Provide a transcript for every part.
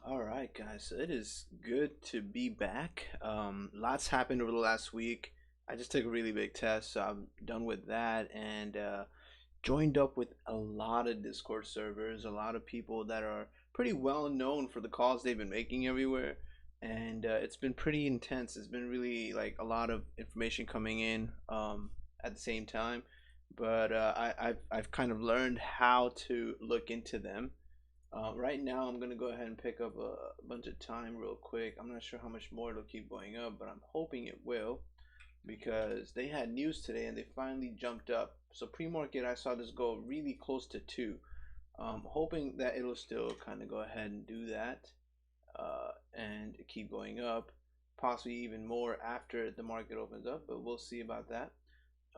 All right, guys. So it is good to be back. Lots happened over the last week. I just took a really big test, so I'm done with that, and joined up with a lot of Discord servers, a lot of people that are pretty well known for the calls they've been making everywhere, and it's been pretty intense. It's been really like a lot of information coming in at the same time, but I've kind of learned how to look into them. Right now, I'm gonna go ahead and pick up a bunch of time real quick. I'm not sure how much more it'll keep going up, but I'm hoping it will because they had news today and they finally jumped up. So pre-market, I saw this go really close to 2. Hoping that it'll still kind of go ahead and do that and keep going up, possibly even more after the market opens up, but we'll see about that.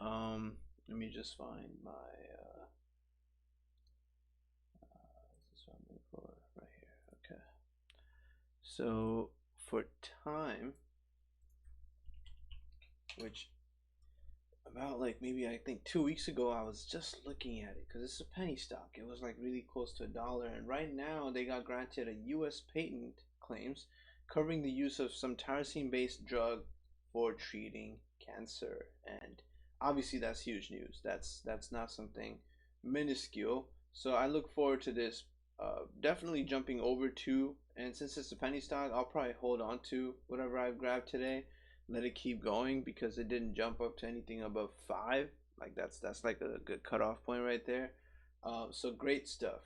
Let me just find my this one right here. Okay. So for time, which about like maybe I think 2 weeks ago I was just looking at it because it's a penny stock. It was like really close to $1, and right now they got granted a U.S. patent claims covering the use of some tyrosine-based drug for treating cancer, and obviously that's huge news. That's not something minuscule. So I look forward to this. Definitely jumping over to, and since it's a penny stock, I'll probably hold on to whatever I've grabbed today, let it keep going because it didn't jump up to anything above 5. Like that's like a good cutoff point right there. So great stuff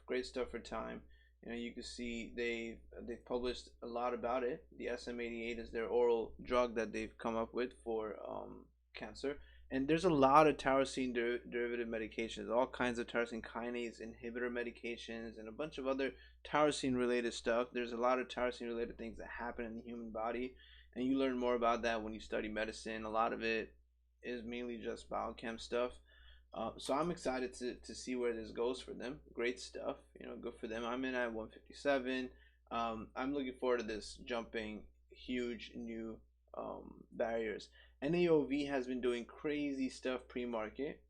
for time. You know, you can see they've published a lot about it. The SM88 is their oral drug that they've come up with for cancer, and there's a lot of tyrosine derivative medications, all kinds of tyrosine kinase inhibitor medications, and a bunch of other tyrosine related stuff. There's a lot of tyrosine related things that happen in the human body, and you learn more about that when you study medicine. A lot of it is mainly just biochem stuff. So I'm excited to see where this goes for them. Great stuff, you know, good for them. I'm in at 157. I'm looking forward to this jumping huge new barriers. NAOV has been doing crazy stuff pre-market,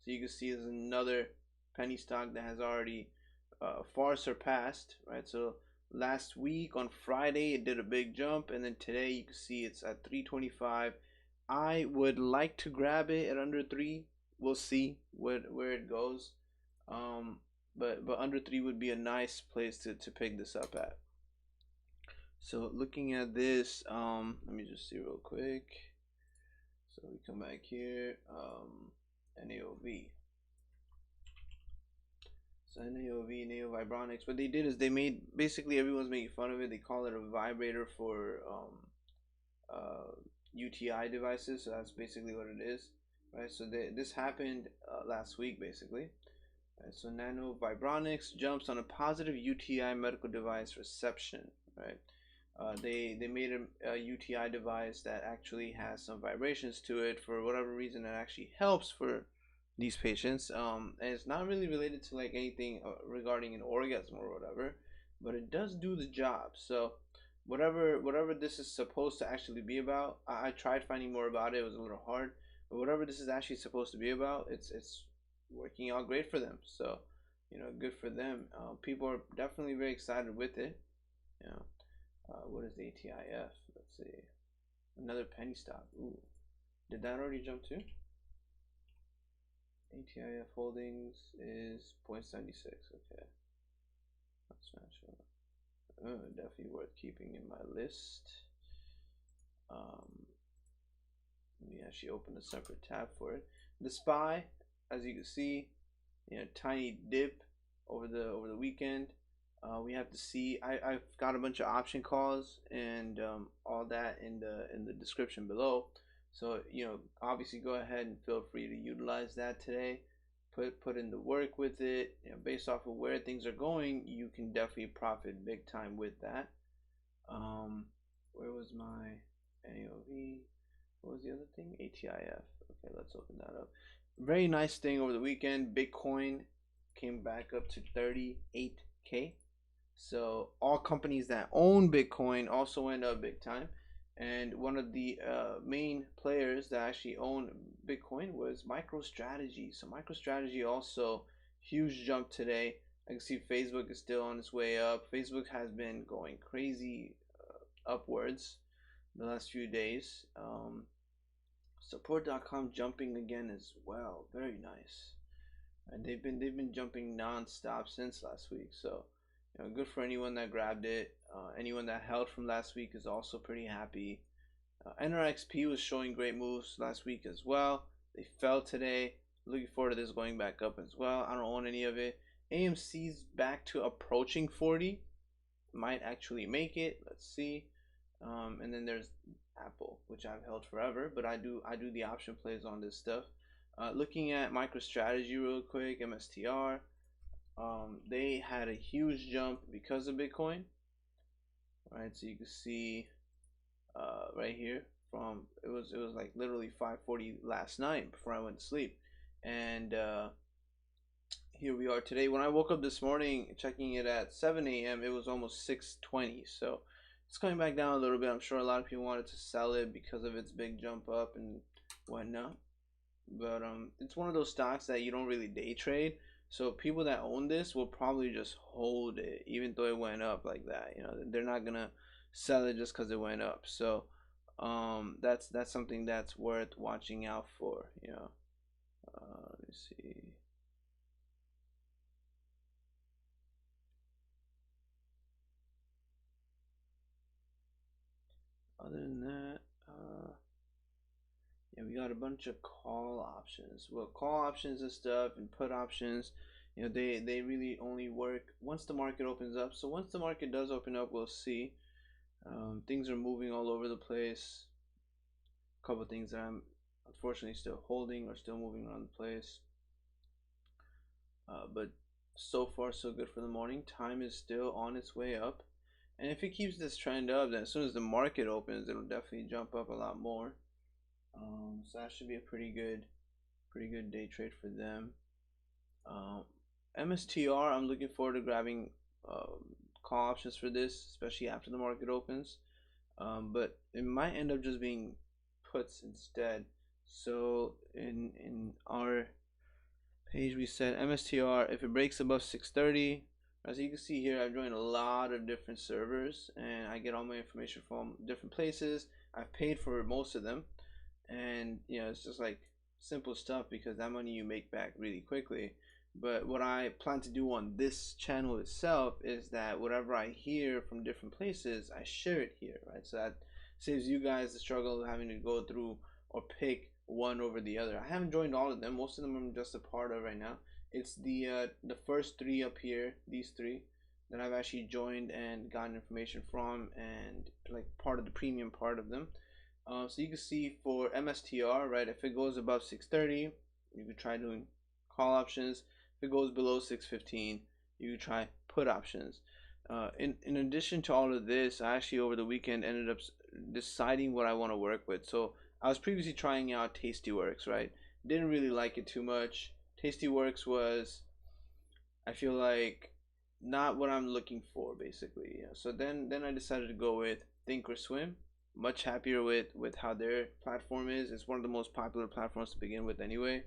so you can see there's another penny stock that has already far surpassed, right? So last week on Friday it did a big jump, and then today you can see it's at 325. I would like to grab it at under 3. We'll see where it goes. But under 3 would be a nice place to pick this up at. So looking at this, let me just see real quick. So we come back here, NAOV. So NAOV, Neo Vibronics. What they did is they made, basically everyone's making fun of it. They call it a vibrator for UTI devices. So that's basically what it is, right? So this happened last week, basically. Right, so Nano Vibronics jumps on a positive UTI medical device reception, right? They made a UTI device that actually has some vibrations to it for whatever reason. It actually helps for these patients. And it's not really related to like anything regarding an orgasm or whatever, but it does do the job. So whatever this is supposed to actually be about, I tried finding more about it. It was a little hard, but whatever this is actually supposed to be about, it's working out great for them. So you know, good for them. People are definitely very excited with it. You know, what is ATIF? Let's see, another penny stock. Ooh, did that already jump too? ATIF holdings is 0.76. Okay, that's not sure. Definitely worth keeping in my list. Let me actually open a separate tab for it. The SPY, as you can see, you know, tiny dip over the weekend. We have to see. I've got a bunch of option calls and all that in the description below. So you know, obviously, go ahead and feel free to utilize that today. Put in the work with it. You know, based off of where things are going, you can definitely profit big time with that. Where was my NAOV? What was the other thing? ATIF. Okay, let's open that up. Very nice thing over the weekend. Bitcoin came back up to 38K. So all companies that own Bitcoin also went up big time. And one of the main players that actually own Bitcoin was MicroStrategy. So MicroStrategy also huge jump today. I can see Facebook is still on its way up. Facebook has been going crazy upwards the last few days. Support.com jumping again as well. Very nice. And they've been jumping non-stop since last week. So, good for anyone that grabbed it. Anyone that held from last week is also pretty happy. NRXP was showing great moves last week as well. They fell today. Looking forward to this going back up as well. I don't own any of it. AMC's back to approaching 40. Might actually make it. Let's see. And then there's Apple, which I've held forever, but I do the option plays on this stuff. Looking at MicroStrategy real quick, MSTR. They had a huge jump because of Bitcoin. Right, so you can see right here from it was like literally 5:40 last night before I went to sleep, and here we are today. When I woke up this morning checking it at 7 a.m. it was almost 6:20, so it's coming back down a little bit. I'm sure a lot of people wanted to sell it because of its big jump up and whatnot, but it's one of those stocks that you don't really day trade, so people that own this will probably just hold it even though it went up like that. They're not gonna sell it just because it went up. So that's something that's worth watching out for. Let me see. Other than that, yeah, we got a bunch of call options. Well, call options and stuff and put options, they really only work once the market opens up. So once the market does open up, we'll see. Things are moving all over the place. A couple things that I'm unfortunately still holding or still moving around the place. But so far so good for the morning. Time is still on its way up. And if it keeps this trend up, then as soon as the market opens, it'll definitely jump up a lot more. So that should be a pretty good day trade for them. MSTR, I'm looking forward to grabbing call options for this, especially after the market opens. But it might end up just being puts instead. So in our page we said MSTR, if it breaks above 630, as you can see here, I've joined a lot of different servers and I get all my information from different places. I've paid for most of them, and it's just like simple stuff because that money you make back really quickly. But what I plan to do on this channel itself is that whatever I hear from different places, I share it here, right? So that saves you guys the struggle of having to go through or pick one over the other. I haven't joined all of them. Most of them I'm just a part of right now. It's the first three up here, these three, that I've actually joined and gotten information from, and like part of the premium part of them. So you can see for MSTR, right, if it goes above 630, you could try doing call options. If it goes below 615, you could try put options. In addition to all of this, I actually over the weekend ended up deciding what I want to work with. So I was previously trying out Tastyworks, right? Didn't really like it too much. Tastyworks was, I feel like, not what I'm looking for, basically. So then I decided to go with Thinkorswim. Much happier with how their platform is. It's one of the most popular platforms to begin with anyway.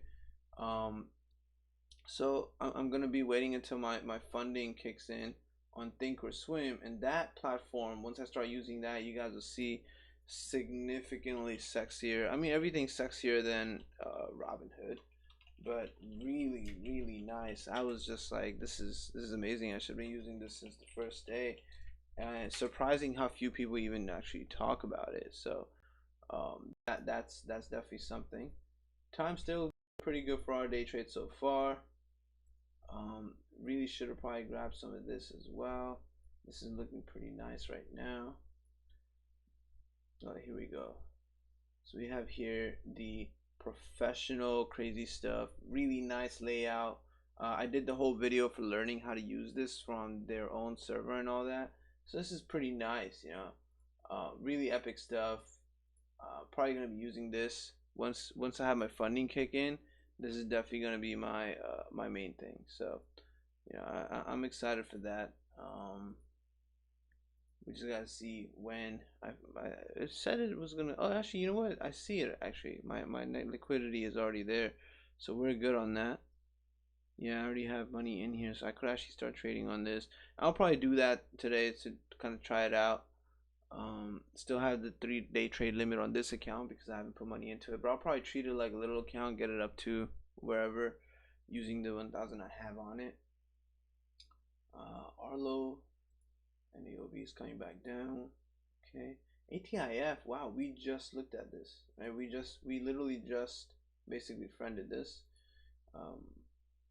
So I'm gonna be waiting until my funding kicks in on Thinkorswim, and that platform, once I start using that, you guys will see significantly sexier. I mean, everything's sexier than Robinhood, but really nice. I was just like, this is amazing. I should have been using this since the first day, and it's surprising how few people even actually talk about it. So that's definitely something. Time's still pretty good for our day trade so far. Really should have probably grabbed some of this as well. This is looking pretty nice right now. Here we go. So we have here the professional crazy stuff, really nice layout. I did the whole video for learning how to use this from their own server and all that, so this is pretty nice. Really epic stuff. Probably gonna be using this once I have my funding kick in. This is definitely gonna be my my main thing. So I'm excited for that. We just gotta see when it said it was gonna. Oh, actually, you know what? I see it. Actually, my net liquidity is already there, so we're good on that. Yeah, I already have money in here, so I could actually start trading on this. I'll probably do that today to kind of try it out. Still have the 3-day trade limit on this account because I haven't put money into it, but I'll probably treat it like a little account, get it up to wherever using the 1,000 I have on it. Arlo and AOB is coming back down. Okay, ATIF. Wow, we just looked at this, right? We literally just basically friended this.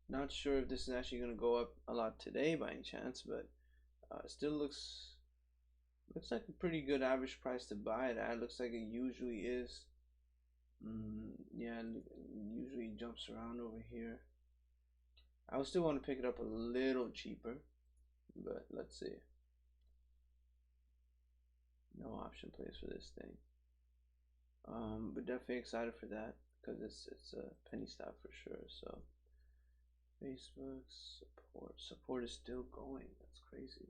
Not sure if this is actually going to go up a lot today by any chance, but it still looks like a pretty good average price to buy it at. Looks like it usually is. Yeah, it usually jumps around over here. I would still want to pick it up a little cheaper, but let's see. No option plays for this thing. But definitely excited for that because it's a penny stock for sure. So Facebook support is still going. That's crazy.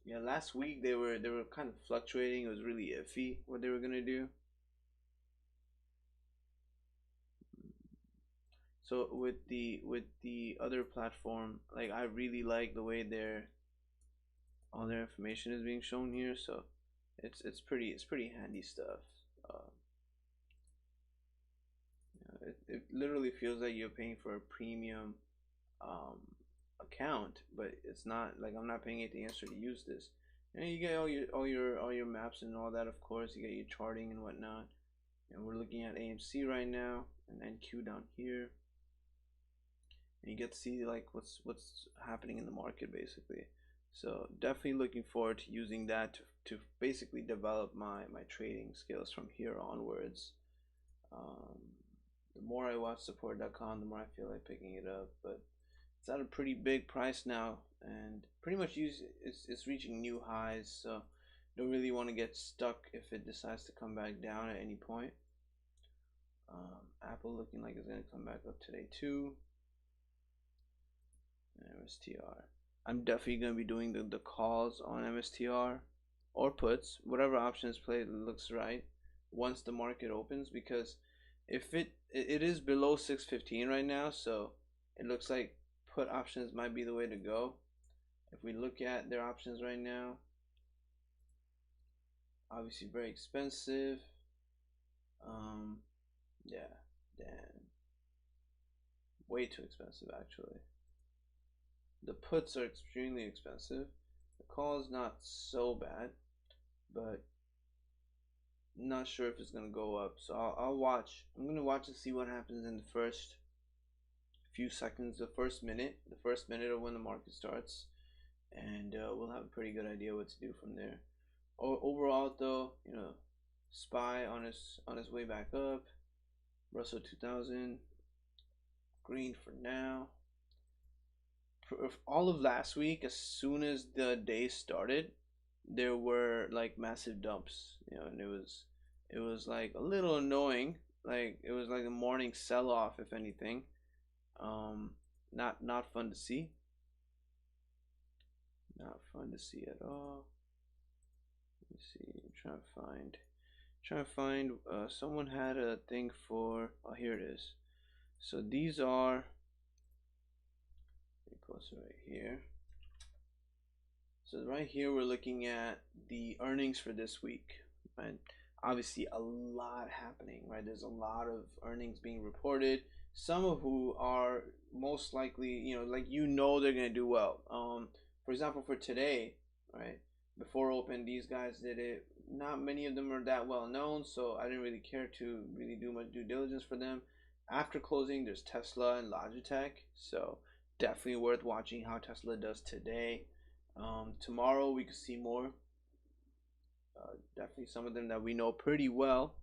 Yeah, last week they were kind of fluctuating. It was really iffy what they were gonna do. So with the other platform, like I really like the way all their information is being shown here. So it's pretty handy stuff. It literally feels like you're paying for a premium account, but it's not like I'm not paying anything extra to use this. And you get all your maps and all that. Of course, you get your charting and whatnot. And we're looking at AMC right now, and NQ down here, and you get to see like what's happening in the market basically. So definitely looking forward to using that to basically develop my trading skills from here onwards. The more I watch support.com, the more I feel like picking it up, but it's at a pretty big price now, and pretty much it's reaching new highs, so don't really want to get stuck if it decides to come back down at any point. Apple looking like it's going to come back up today too. And MSTR. I'm definitely going to be doing the calls on MSTR or puts, whatever options play looks right once the market opens, because if it is below 615 right now, so it looks like put options might be the way to go. If we look at their options right now, obviously very expensive. Yeah, damn, way too expensive actually. The puts are extremely expensive. The call is not so bad, but not sure if it's gonna go up. So I'll watch. I'm gonna watch and see what happens in the first few seconds, the first minute of when the market starts, and we'll have a pretty good idea what to do from there. Overall, though, SPY on his way back up. Russell 2000 green for now. All of last week, as soon as the day started, there were like massive dumps, and it was like a little annoying. Like it was like a morning sell-off, if anything. Not fun to see. Not fun to see at all. Let me see. I'm trying to find. Someone had a thing for. Oh, here it is. So these are. Let me post it right here. So right here we're looking at the earnings for this week, right? Obviously a lot happening, right? There's a lot of earnings being reported. Some of who are most likely, they're gonna do well. For example, for today, right? Before open, these guys did it. Not many of them are that well known, so I didn't really care to really do much due diligence for them. After closing, there's Tesla and Logitech, so definitely worth watching how Tesla does today. Tomorrow we could see more. Definitely some of them that we know pretty well.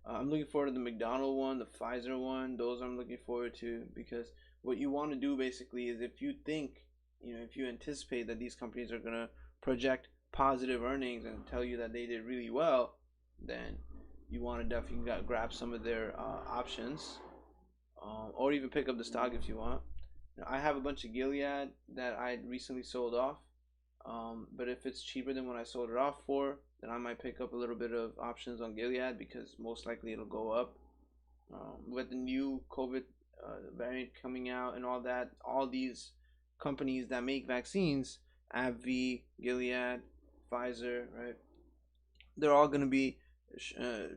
I'm looking forward to the McDonald one, the Pfizer one. Those I'm looking forward to, because what you want to do basically is if you think, if you anticipate that these companies are going to project positive earnings and tell you that they did really well, then you want to definitely grab some of their options, or even pick up the stock if you want. I have a bunch of Gilead that I recently sold off. But if it's cheaper than what I sold it off for, then I might pick up a little bit of options on Gilead, because most likely it'll go up. with the new COVID variant coming out and all that, all these companies that make vaccines, AbbVie, Gilead, Pfizer, right? They're all going to be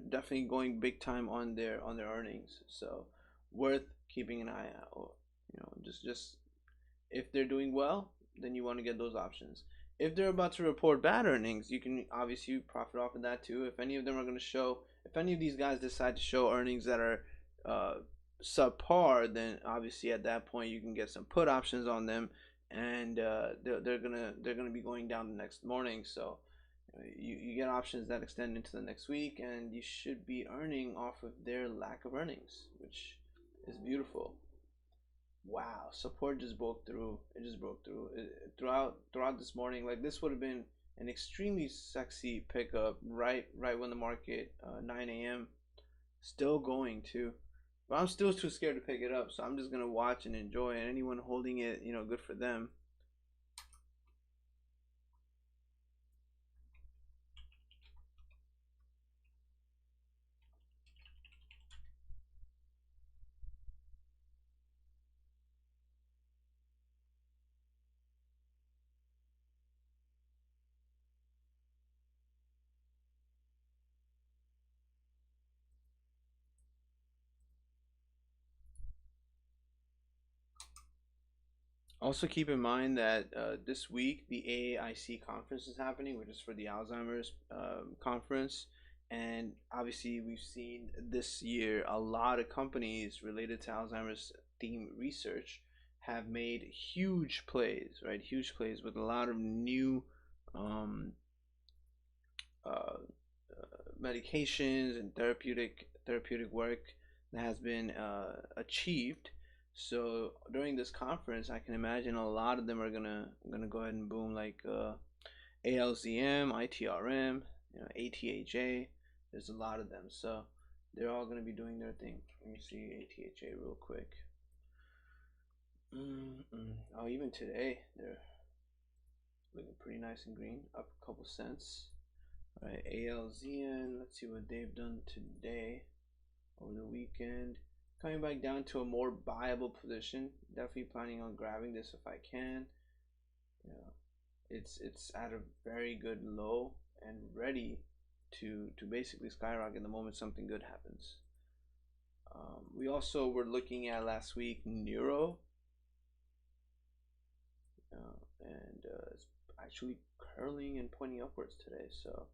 definitely going big time on their earnings. So worth keeping an eye out. Just if they're doing well, then you want to get those options. If they're about to report bad earnings, you can obviously profit off of that too. If any of them are going to show, if any of these guys decide to show earnings that are uh, subpar, then obviously at that point you can get some put options on them, and they're gonna be going down the next morning. So you get options that extend into the next week, and you should be earning off of their lack of earnings, which is beautiful. Wow, support just broke through. It just broke through throughout this morning. Like this would have been an extremely sexy pickup right when the market 9 a.m. still going too. But I'm still too scared to pick it up, so I'm just gonna watch and enjoy. And anyone holding it, good for them. Also, keep in mind that this week the AAIC conference is happening, which is for the Alzheimer's conference. And obviously, we've seen this year a lot of companies related to Alzheimer's theme research have made huge plays, right? Huge plays with a lot of new um, uh, medications and therapeutic work that has been achieved. So during this conference, I can imagine a lot of them are gonna go ahead and boom, like ALZM, ITRM, ATHA. There's a lot of them, so they're all gonna be doing their thing. Let me see ATHA real quick. Oh, even today they're looking pretty nice and green, up a couple cents. All right, ALZN. Let's see what they've done today over the weekend. Coming back down to a more buyable position. Definitely planning on grabbing this if I can. Yeah, it's at a very good low and ready to basically skyrocket the moment something good happens. We also were looking at last week Neuro, and it's actually curling and pointing upwards today. So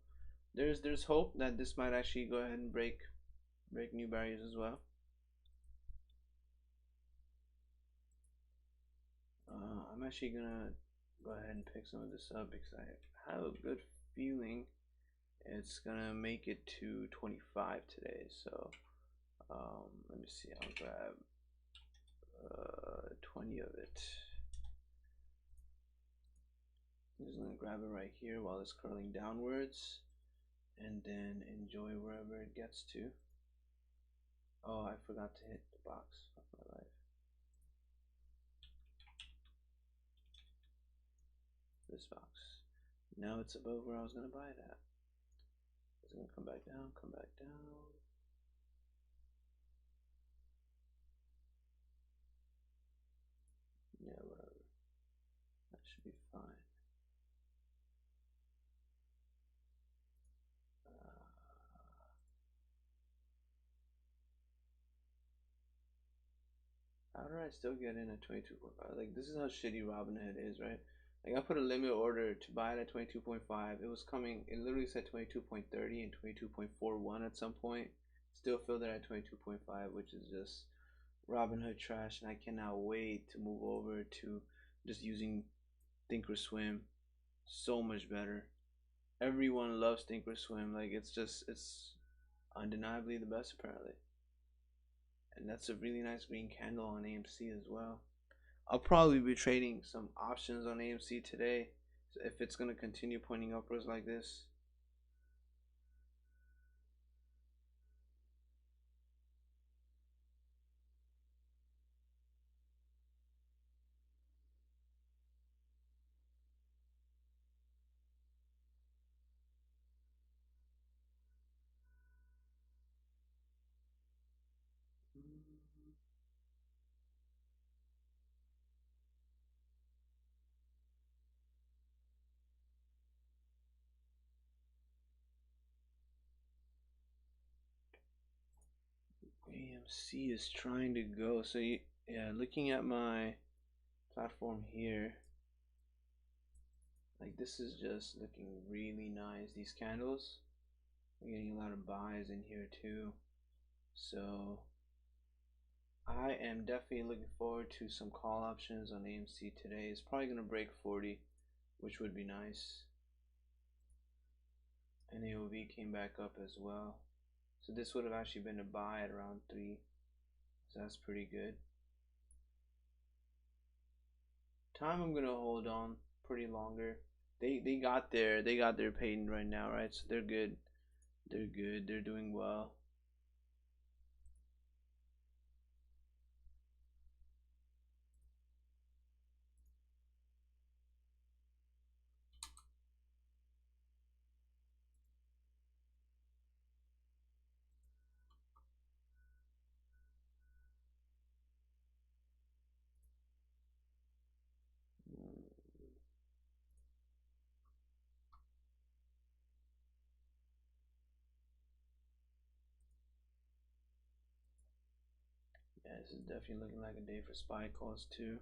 there's hope that this might actually go ahead and break new barriers as well. I'm actually gonna go ahead and pick some of this up because I have a good feeling it's gonna make it to 25 today. So let me see. I'll grab 20 of it. I'm just gonna grab it right here while it's curling downwards, and then enjoy wherever it gets to. Oh, I forgot to hit the box of my life. This box. Now it's above where I was gonna buy it at. It's gonna come back down, come back down. Yeah, whatever. That should be fine. How did I still get in at 22.5? Like, this is how shitty Robinhood is, right? Like, I put a limit order to buy it at 22.5. It was coming, it literally said 22.30 and 22.41 at some point. Still filled it at 22.5, which is just Robinhood trash. And I cannot wait to move over to just using Thinkorswim. So much better. Everyone loves Thinkorswim. Like, it's undeniably the best, apparently. And that's a really nice green candle on AMC as well. I'll probably be trading some options on AMC today if it's going to continue pointing upwards like this. AMC is trying to go. So yeah, looking at my platform here, like this is just looking really nice. These candles, we're getting a lot of buys in here too. So I am definitely looking forward to some call options on AMC today. It's probably gonna break 40, which would be nice. And AOV came back up as well. So this would have actually been a buy at around 3. So that's pretty good. Time I'm gonna hold on pretty longer. They got their patent right now, right? So they're good. They're good. They're doing well. Yeah, this is definitely looking like a day for SPY calls too.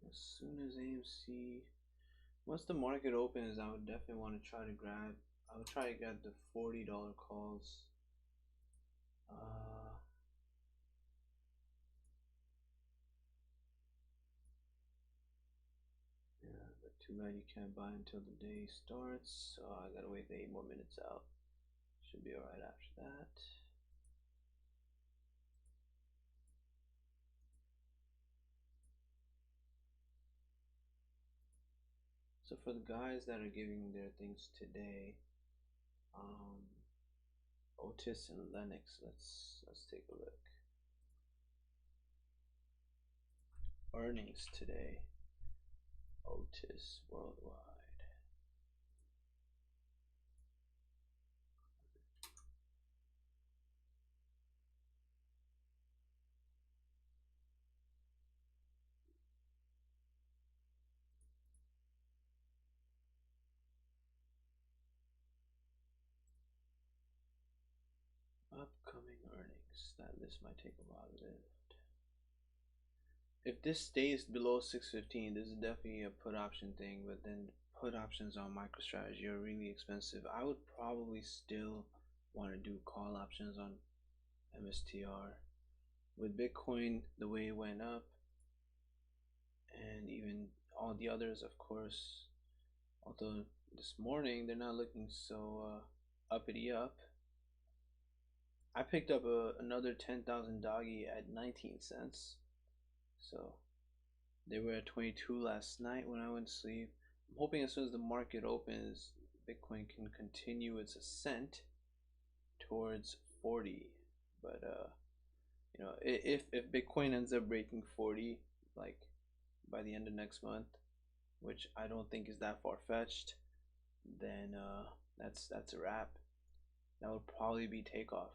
As soon as AMC, once the market opens, I would definitely want to try to grab. I would try to get the $40 calls. Yeah, but too bad you can't buy until the day starts. So I gotta wait 8 more minutes out. Should be alright after that. So for the guys that are giving their things today, Otis and Lennox, let's take a look. Earnings today. Otis Worldwide. Upcoming earnings. That list might take a while to lift. If this stays below 615, this is definitely a put option thing, but then put options on MicroStrategy are really expensive. I would probably still want to do call options on MSTR. With Bitcoin, the way it went up, and even all the others, of course, although this morning they're not looking so uppity up. I picked up another 10,000 doggy at 19 cents. So they were at 22 last night when I went to sleep. I'm hoping as soon as the market opens, Bitcoin can continue its ascent towards 40. But you know, if Bitcoin ends up breaking 40, like by the end of next month, which I don't think is that far fetched, then that's a wrap. That would probably be takeoff.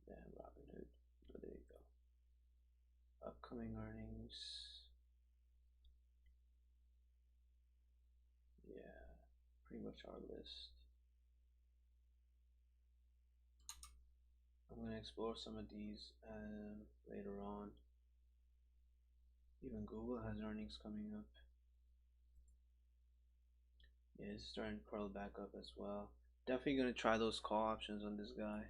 Damn, Robinhood. Oh, there you go. Upcoming earnings. Yeah, pretty much our list. I'm gonna explore some of these later on. Even Google has earnings coming up. Yeah, it's starting to curl back up as well. Definitely gonna try those call options on this guy.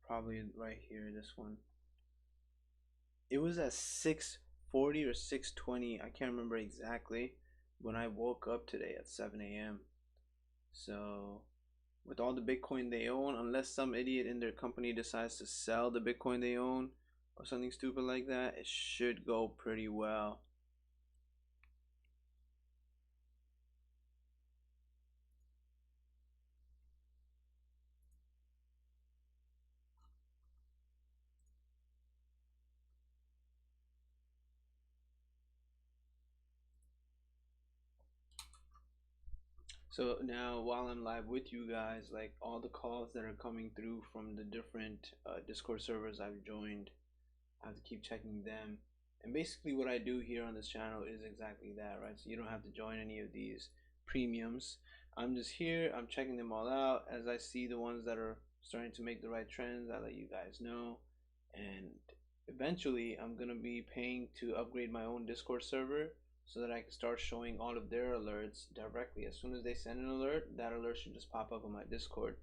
Probably right here, this one. It was at 640 or 620. I can't remember exactly when I woke up today at 7 a.m. So with all the Bitcoin they own, unless some idiot in their company decides to sell the Bitcoin they own or something stupid like that, it should go pretty well. So now while I'm live with you guys, like all the calls that are coming through from the different Discord servers I've joined, I have to keep checking them. And basically what I do here on this channel is exactly that, right? So you don't have to join any of these premiums. I'm just here, I'm checking them all out. As I see the ones that are starting to make the right trends, I let you guys know. And eventually I'm gonna be paying to upgrade my own Discord server so that I can start showing all of their alerts directly. As soon as they send an alert, that alert should just pop up on my Discord.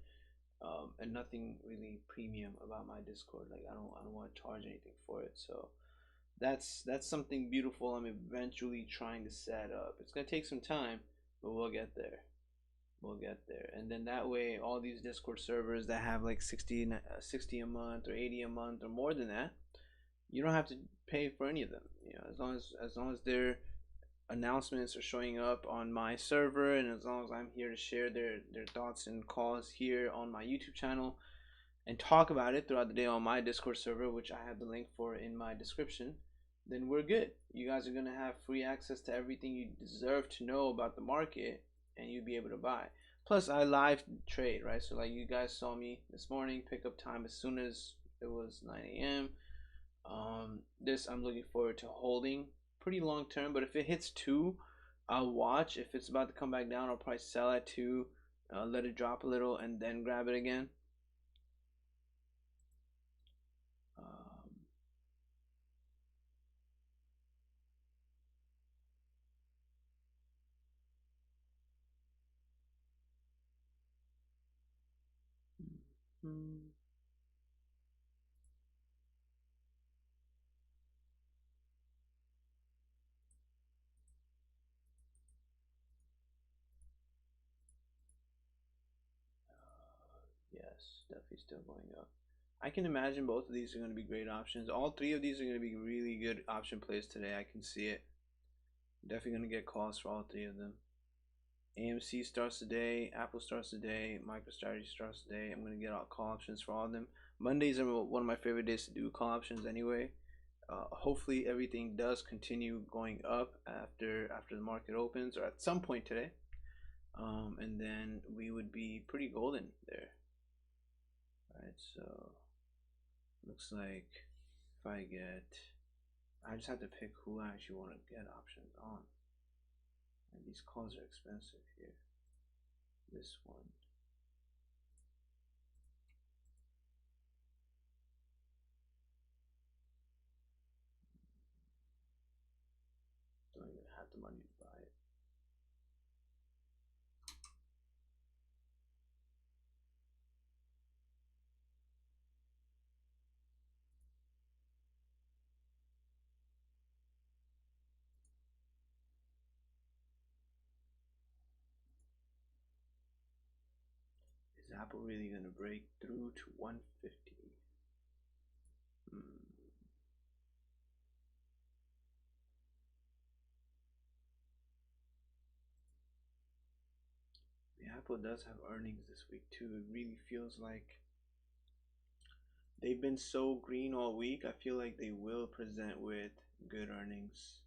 And nothing really premium about my Discord. Like I don't want to charge anything for it. So that's something beautiful I'm eventually trying to set up. It's gonna take some time, but we'll get there. We'll get there. And then that way all these Discord servers that have like 60 a month or 80 a month or more than that, you don't have to pay for any of them. You know, as long as they're announcements are showing up on my server, and as long as I'm here to share their thoughts and calls here on my YouTube channel and talk about it throughout the day on my Discord server, which I have the link for in my description, then we're good. You guys are gonna have free access to everything you deserve to know about the market, and you'll be able to buy. Plus I live trade, right? So like you guys saw me this morning, pickup time as soon as it was 9 a.m. This I'm looking forward to holding pretty long term, but if it hits 2, I'll watch. If it's about to come back down, I'll probably sell at 2, let it drop a little, and then grab it again. Yes, definitely still going up. I can imagine both of these are going to be great options. All 3 of these are going to be really good option plays today. I can see it. Definitely going to get calls for all 3 of them. AMC starts today, Apple starts today, MicroStrategy starts today. I'm going to get all call options for all of them. Mondays are one of my favorite days to do call options anyway. Hopefully everything does continue going up after the market opens, or at some point today. And then we would be pretty golden there. Alright, so looks like if I just have to pick who I actually want to get options on. And these calls are expensive here. This one. Don't even have the money to buy it. Is Apple really going to break through to 150? The Apple does have earnings this week too. It really feels like they've been so green all week. I feel like they will present with good earnings.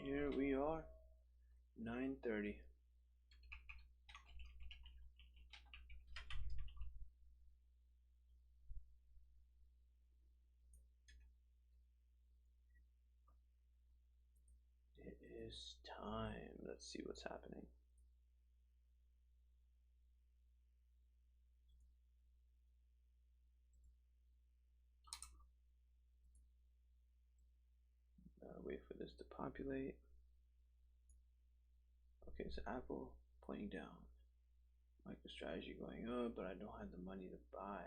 Here we are, 9:30. It is time. Let's see what's happening. Wait for this to populate. Okay, so Apple pointing down. MicroStrategy going up, but I don't have the money to buy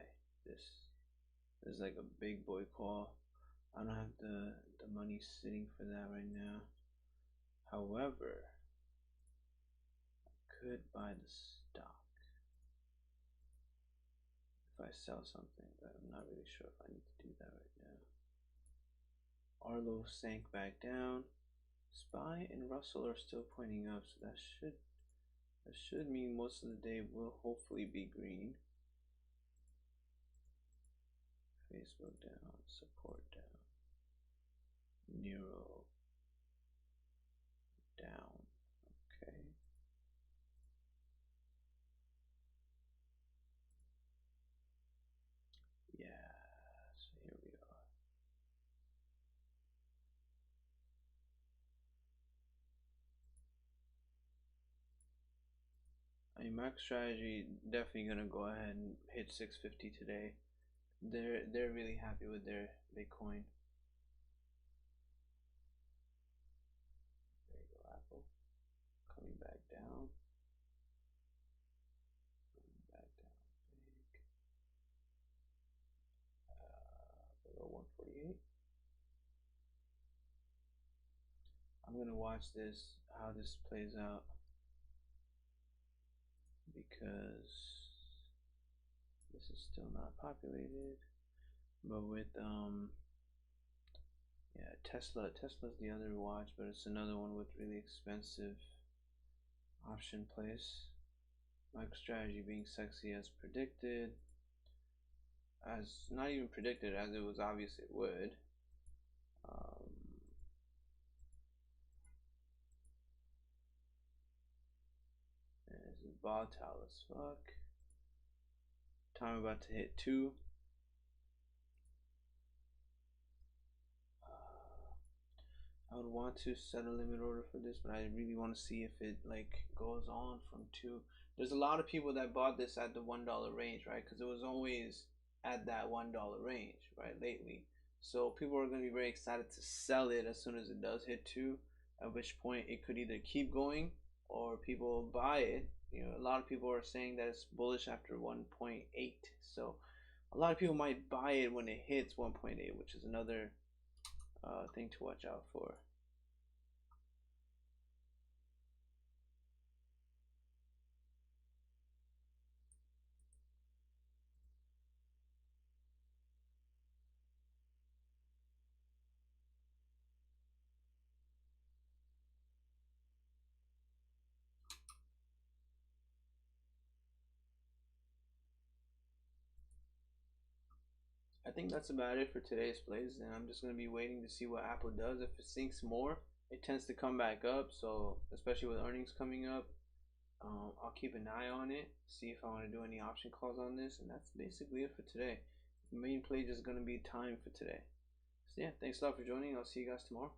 this. This is like a big boy call. I don't have the money sitting for that right now. However, I could buy the stock. I sell something, but I'm not really sure if I need to do that right now. Arlo sank back down. SPY and Russell are still pointing up, so that should mean most of the day will hopefully be green. Facebook down, support down, Neuro down. Okay. Yeah, so here we are. I mean, MicroStrategy definitely gonna go ahead and hit 650 today. They're really happy with their Bitcoin. There you go, Apple. Coming back down. Coming back down big. Below 148. I'm gonna watch this, how this plays out, because this is still not populated. But with yeah, Tesla's the other watch, but it's another one with really expensive option plays. MicroStrategy being sexy as predicted, as not even predicted, as it was obvious it would. This is volatile as fuck. Time about to hit 2. I would want to set a limit order for this, but I really want to see if it like goes on from 2. There's a lot of people that bought this at the $1 range, right? Because it was always at that $1 range, right, lately. So people are going to be very excited to sell it as soon as it does hit 2, at which point it could either keep going or people buy it. You know, a lot of people are saying that it's bullish after 1.8. So a lot of people might buy it when it hits 1.8, which is another thing to watch out for. I think that's about it for today's plays, and I'm just going to be waiting to see what Apple does. If it sinks more, it tends to come back up, so especially with earnings coming up, I'll keep an eye on it, see if I want to do any option calls on this, and that's basically it for today. The main play is going to be time for today. So yeah, thanks a lot for joining. I'll see you guys tomorrow.